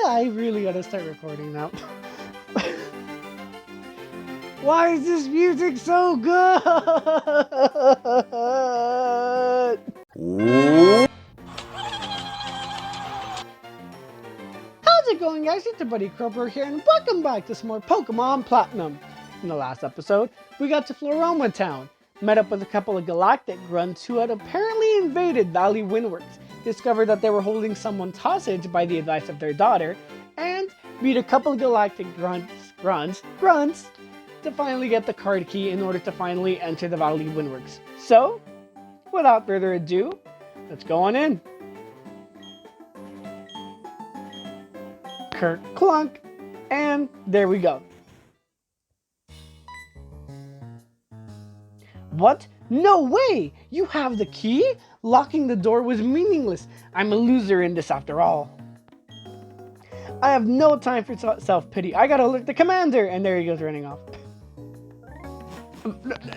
I really gotta start recording now. Why is this music so good? How's it going, guys? It's your buddy Croper here, and welcome back to some more Pokemon Platinum. In the last episode, we got to Floroma Town, met up with a couple of Galactic grunts who had apparently invaded Vally Windworks, discovered that they were holding someone hostage by the advice of their daughter, and beat a couple of Galactic grunts to finally get the card key in order to finally enter the Vally Windworks. So, without further ado, let's go on in. Kirk clunk, and there we go. What? No way! You have the key? Locking the door was meaningless. I'm a loser in this after all. I have no time for self-pity. I gotta alert the commander! And there he goes running off.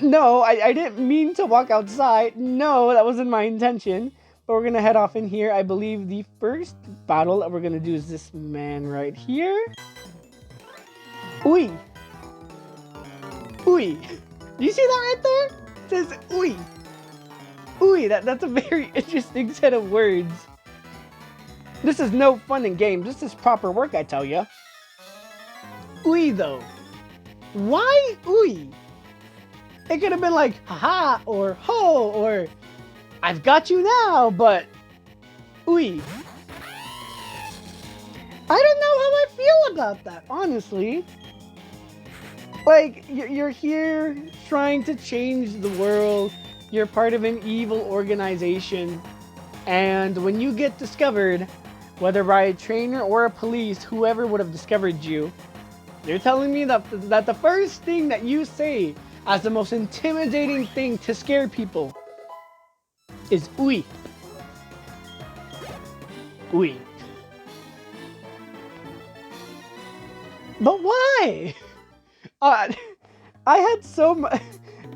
No, I didn't mean to walk outside. No, that wasn't my intention. But we're gonna head off in here. I believe the first battle that we're gonna do is this man right here. Oi! Oi! You see that right there? It says oi! Oi, that's a very interesting set of words. This is no fun and games. This is proper work, I tell ya. Oi, though. Why oi? It could have been like, haha, or ho, or I've got you now, but oi. I don't know how I feel about that, honestly. Like, you're here trying to change the world. You're part of an evil organization. And when you get discovered, whether by a trainer or a police, whoever would have discovered you, they're telling me that the first thing that you say as the most intimidating thing to scare people is "Oi." Oi. But why? I had so much.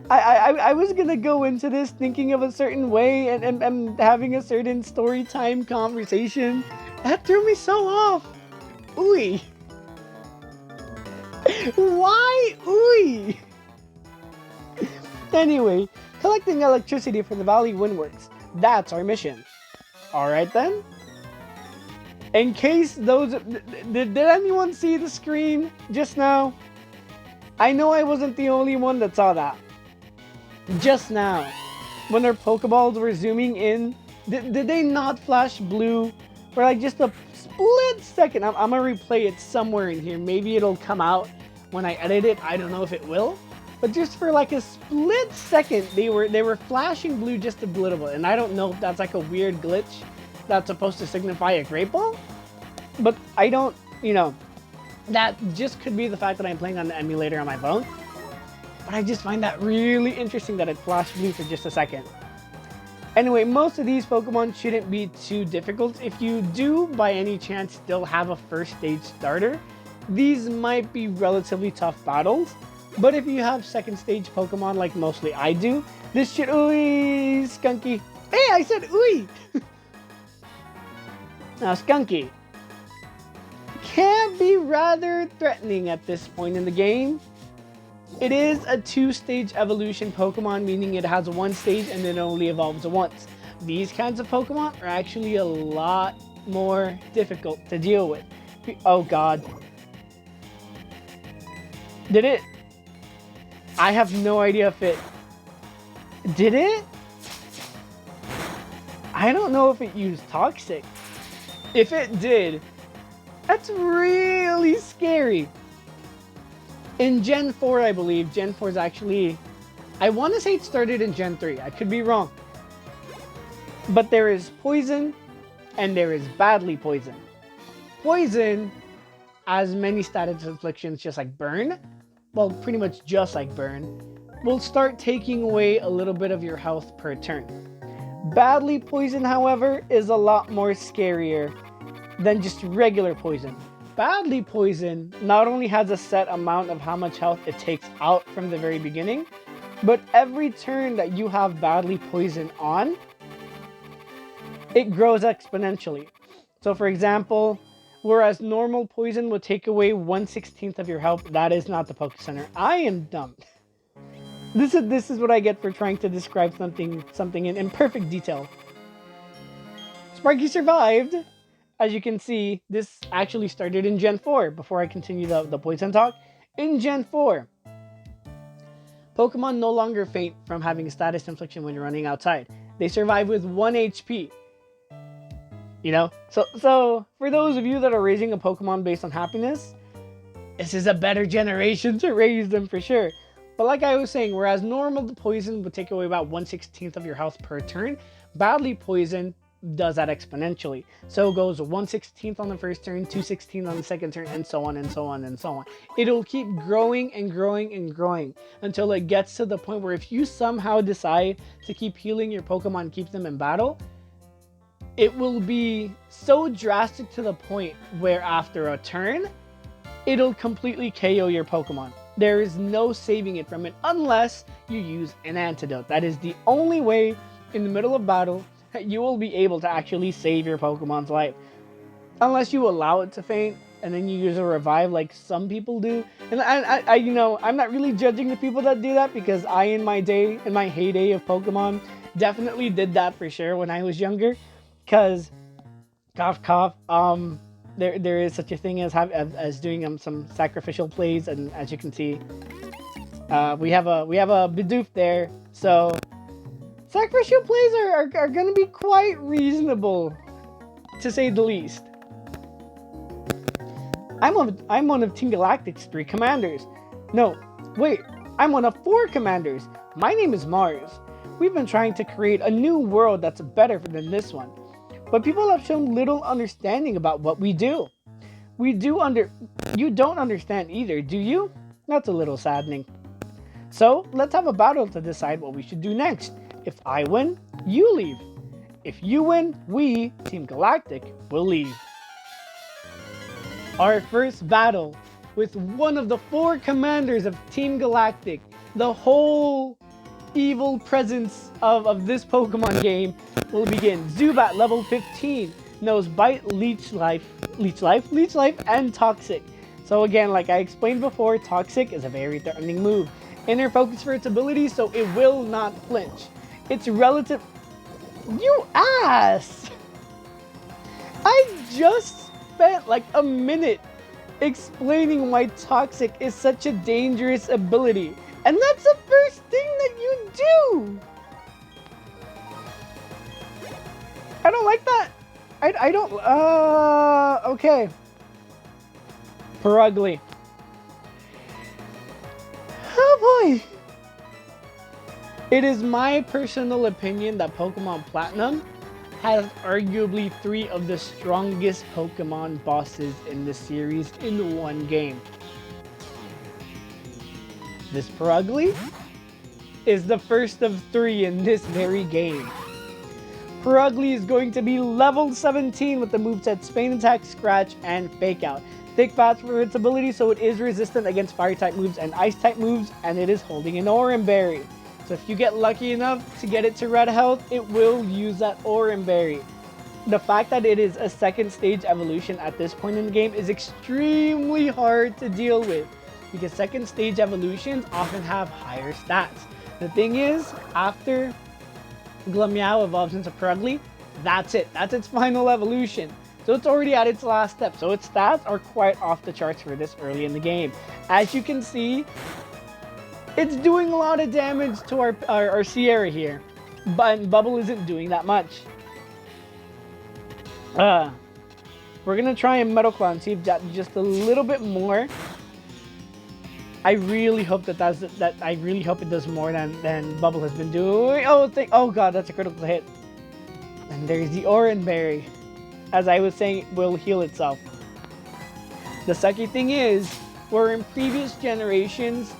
I was gonna go into this thinking of a certain way and having a certain story time conversation. That threw me so off. Oi. Why oi? Anyway, collecting electricity for the Vally Windworks. That's our mission. Alright then. In case those... Did anyone see the screen just now? I know I wasn't the only one that saw that. Just now. When their Pokeballs were zooming in, did they not flash blue for like just a split second? I'm gonna replay it somewhere in here. Maybe it'll come out when I edit it. I don't know if it will. But just for like a split second, they were flashing blue just a little bit. And I don't know if that's like a weird glitch that's supposed to signify a great ball. But I don't, that just could be the fact that I'm playing on the emulator on my phone. But I just find that really interesting that it flashed blue for just a second. Anyway, most of these Pokemon shouldn't be too difficult. If you do, by any chance, still have a first stage starter, these might be relatively tough battles. But if you have second stage Pokemon like mostly I do, this should... Ooh, Skunky. Hey, I said ooey! Now, Skunky can be rather threatening at this point in the game. It is a two-stage evolution Pokemon, meaning it has one stage and then it only evolves once. These kinds of Pokemon are actually a lot more difficult to deal with. Oh god. Did it? I have no idea if it... Did it? I don't know if it used Toxic. If it did, that's really scary. In Gen 4, I believe, Gen 4 is actually, I want to say it started in Gen 3. I could be wrong. But there is Poison and there is Badly Poison. Poison has many status inflictions just like Burn. Well, pretty much just like Burn. Will start taking away a little bit of your health per turn. Badly Poison, however, is a lot more scarier than just regular poison. Badly Poison not only has a set amount of how much health it takes out from the very beginning, but every turn that you have Badly Poison on, it grows exponentially. So for example, whereas normal poison would take away 1/16 of your health, that is not the Poke Center. I am dumb. This is what I get for trying to describe something in perfect detail. Sparky survived. As you can see, this actually started in Gen 4, before I continue the poison talk. In Gen 4, Pokemon no longer faint from having a status infliction when you're running outside. They survive with 1 HP. You know? So for those of you that are raising a Pokemon based on happiness, this is a better generation to raise them for sure. But like I was saying, whereas normal poison would take away about 1/16 of your health per turn, Badly Poison does that exponentially. So it goes 1/16 on the first turn, 2/16 on the second turn, and so on and so on and so on. It'll keep growing and growing and growing until it gets to the point where if you somehow decide to keep healing your Pokemon, keep them in battle, it will be so drastic to the point where after a turn, it'll completely KO your Pokemon. There is no saving it from it unless you use an antidote. That is the only way in the middle of battle that you will be able to actually save your Pokemon's life. Unless you allow it to faint and then you use a revive like some people do. And I you know, I'm not really judging the people that do that, because I in my heyday of Pokemon definitely did that for sure when I was younger. Cause cough cough, there is such a thing as doing some sacrificial plays, and as you can see, we have a Bidoof there, so sacrificial plays are going to be quite reasonable, to say the least. I'm one of Team Galactic's 3 commanders. No, wait, I'm one of 4 commanders. My name is Mars. We've been trying to create a new world that's better than this one. But people have shown little understanding about what we do. You don't understand either, do you? That's a little saddening. So, let's have a battle to decide what we should do next. If I win, you leave. If you win, we, Team Galactic, will leave. Our first battle with one of the 4 commanders of Team Galactic, the whole evil presence of this Pokemon game, will begin. Zubat, level 15, knows Bite, Leech Life, and Toxic. So again, like I explained before, Toxic is a very threatening move. Inner focus for its ability, so it will not flinch. It's relative... You ass! I just spent like a minute explaining why Toxic is such a dangerous ability. And that's the first thing that you do! I don't like that. I don't... okay. Perugly. Oh boy! It is my personal opinion that Pokemon Platinum has arguably 3 of the strongest Pokemon bosses in the series in one game. This Perugly is the first of 3 in this very game. Perugly is going to be level 17 with the moveset Spain Attack, Scratch, and Fake Out. Thick Bats for its ability, so it is resistant against Fire-type moves and Ice-type moves, and it is holding an Oran Berry. So if you get lucky enough to get it to red health, it will use that Oran Berry. The fact that it is a 2nd stage evolution at this point in the game is extremely hard to deal with, because 2nd stage evolutions often have higher stats. The thing is, after Glameow evolves into Perugly, that's it. That's its final evolution. So it's already at its last step. So its stats are quite off the charts for this early in the game. As you can see, it's doing a lot of damage to our Sierra here. But Bubble isn't doing that much. We're gonna try and Metal Claw and see if that just a little bit more. I really hope that I really hope it does more than Bubble has been doing. Oh god, that's a critical hit. And there's the Oran Berry. As I was saying, it will heal itself. The second thing is, where in previous generations,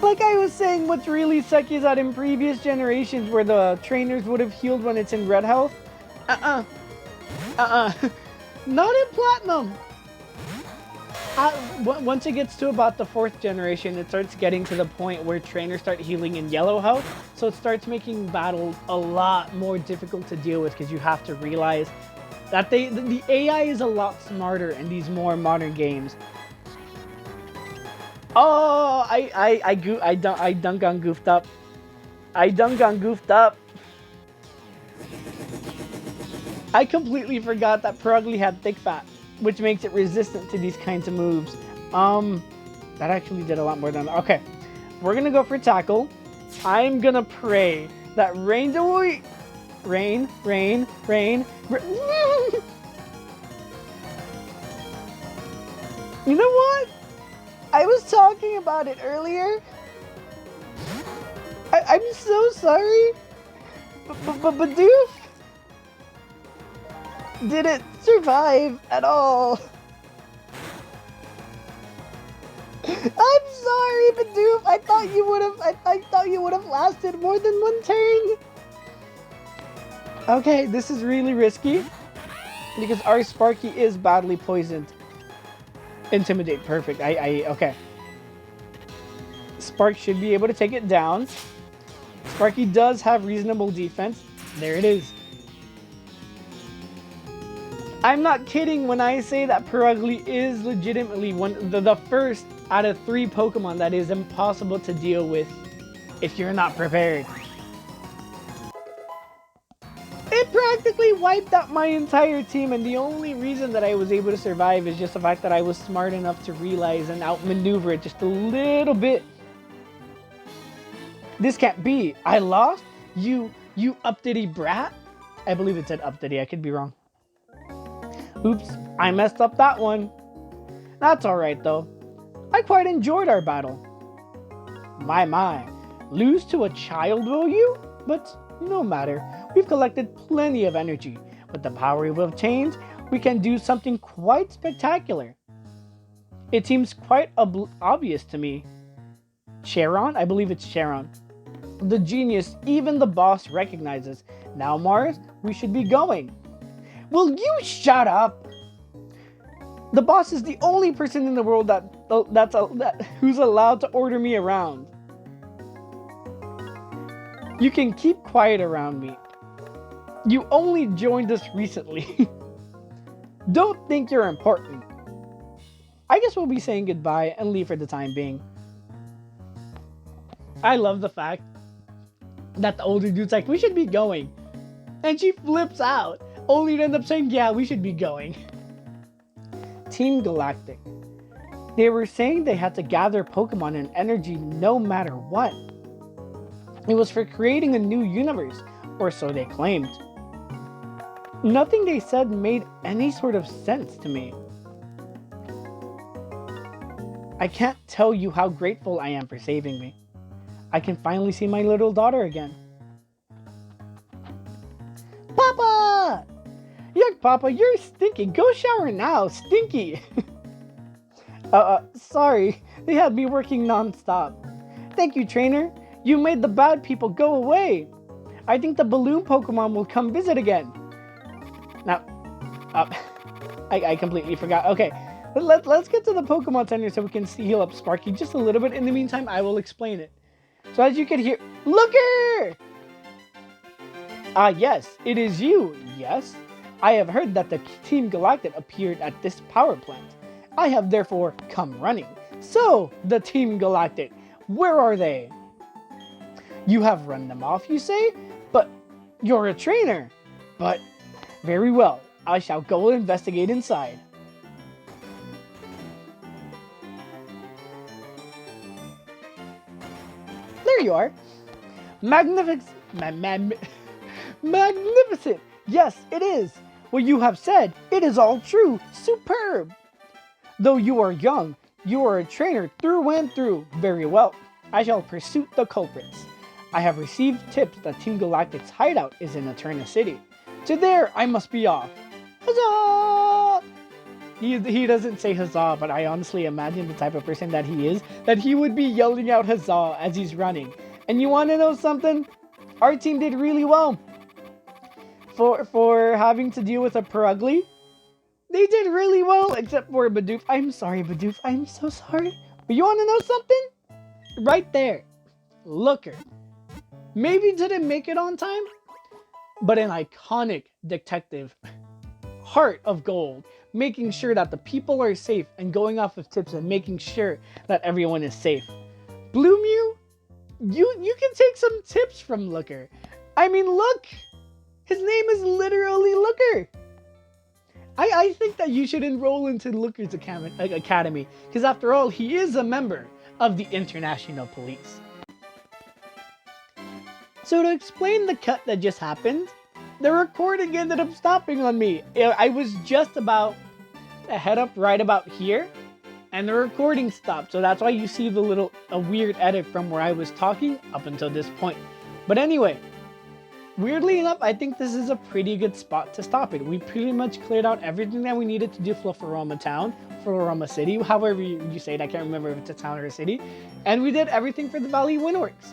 like I was saying, what's really sucky is that in previous generations where the trainers would have healed when it's in red health. Not in Platinum. Once it gets to about the 4th generation, it starts getting to the point where trainers start healing in yellow health. So it starts making battles a lot more difficult to deal with because you have to realize that the AI is a lot smarter in these more modern games. Oh, I dunk on goofed up. I completely forgot that Perugly had thick fat, which makes it resistant to these kinds of moves. That actually did a lot more than... Okay, we're gonna go for tackle. I'm gonna pray that rain... Rain. You know what? I was talking about it earlier. I'm so sorry. But Bidoof didn't survive at all. I'm sorry, Bidoof. I thought you would have lasted more than one turn. Okay, this is really risky because our Sparky is badly poisoned. Intimidate, perfect. Okay. Spark should be able to take it down. Sparky does have reasonable defense. There it is. I'm not kidding when I say that Perugly is legitimately the first out of 3 Pokemon that is impossible to deal with if you're not prepared. It practically wiped out my entire team, and the only reason that I was able to survive is just the fact that I was smart enough to realize and outmaneuver it just a little bit. This can't be. I lost? You uppity brat? I believe it said uppity. I could be wrong. Oops, I messed up that one. That's alright though. I quite enjoyed our battle. My. Lose to a child, will you? But no matter. We've collected plenty of energy. With the power we've obtained, we can do something quite spectacular. It seems quite obvious to me. Charon? I believe it's Charon. The genius even the boss recognizes. Now, Mars, we should be going. Will you shut up? The boss is the only person in the world who's allowed to order me around. You can keep quiet around me. You only joined us recently. Don't think you're important. I guess we'll be saying goodbye and leave for the time being. I love the fact that the older dude's like, we should be going. And she flips out, only to end up saying, yeah, we should be going. Team Galactic. They were saying they had to gather Pokemon and energy no matter what. It was for creating a new universe, or so they claimed. Nothing they said made any sort of sense to me. I can't tell you how grateful I am for saving me. I can finally see my little daughter again. Papa! Yuck, Papa, you're stinky. Go shower now, stinky. Sorry. They had me working non-stop. Thank you, trainer. You made the bad people go away. I think the balloon Pokemon will come visit again. Now, I completely forgot. Okay, let's get to the Pokemon Center so we can heal up Sparky just a little bit. In the meantime, I will explain it. So as you can hear, Looker! Yes, it is you, yes. I have heard that the Team Galactic appeared at this power plant. I have therefore come running. So, the Team Galactic, where are they? You have run them off, you say? But you're a trainer. But, very well, I shall go investigate inside. There you are. Magnificent! Yes, it is! What you have said, it is all true! Superb! Though you are young, you are a trainer through and through. Very well. I shall pursue the culprits. I have received tips that Team Galactic's hideout is in Eterna City. To there I must be off. Huzzah! He doesn't say huzzah, but I honestly imagine the type of person that he is, that he would be yelling out huzzah as he's running. And you want to know something? Our team did really well. For having to deal with a Perugly, they did really well, except for Bidoof. I'm sorry, Bidoof. I'm so sorry. But you want to know something? Right there. Looker. Maybe didn't make it on time, but an iconic detective. Heart of gold. Making sure that the people are safe and going off of tips and making sure that everyone is safe. Blue Mew, you can take some tips from Looker. I mean, look! His name is literally Looker! I think that you should enroll into Looker's academy, because after all, he is a member of the International Police. So to explain the cut that just happened, the recording ended up stopping on me. I was just about to head up right about here, and the recording stopped. So that's why you see a weird edit from where I was talking up until this point. But anyway, weirdly enough, I think this is a pretty good spot to stop it. We pretty much cleared out everything that we needed to do for Floroma Town, Floroma City, however you say it. I can't remember if it's a town or a city. And we did everything for the Vally Windworks.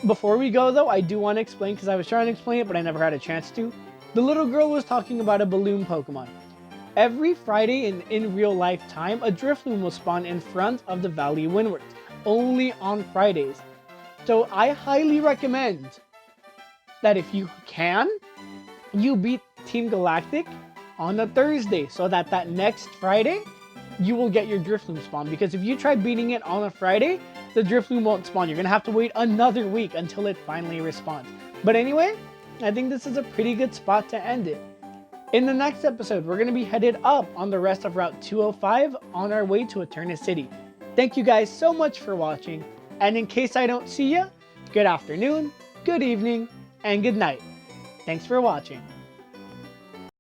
Before we go though, I do want to explain, because I was trying to explain it, but I never had a chance to. The little girl was talking about a balloon Pokemon. Every Friday in real life time, a Drifloon will spawn in front of the Vally Windworks. Only on Fridays. So I highly recommend that if you can, you beat Team Galactic on a Thursday, so that next Friday, you will get your Drifloon spawn. Because if you try beating it on a Friday, the Drifloon won't spawn. You're going to have to wait another week until it finally responds. But anyway, I think this is a pretty good spot to end it. In the next episode, we're going to be headed up on the rest of Route 205 on our way to Eterna City. Thank you guys so much for watching. And in case I don't see you, good afternoon, good evening, and good night. Thanks for watching.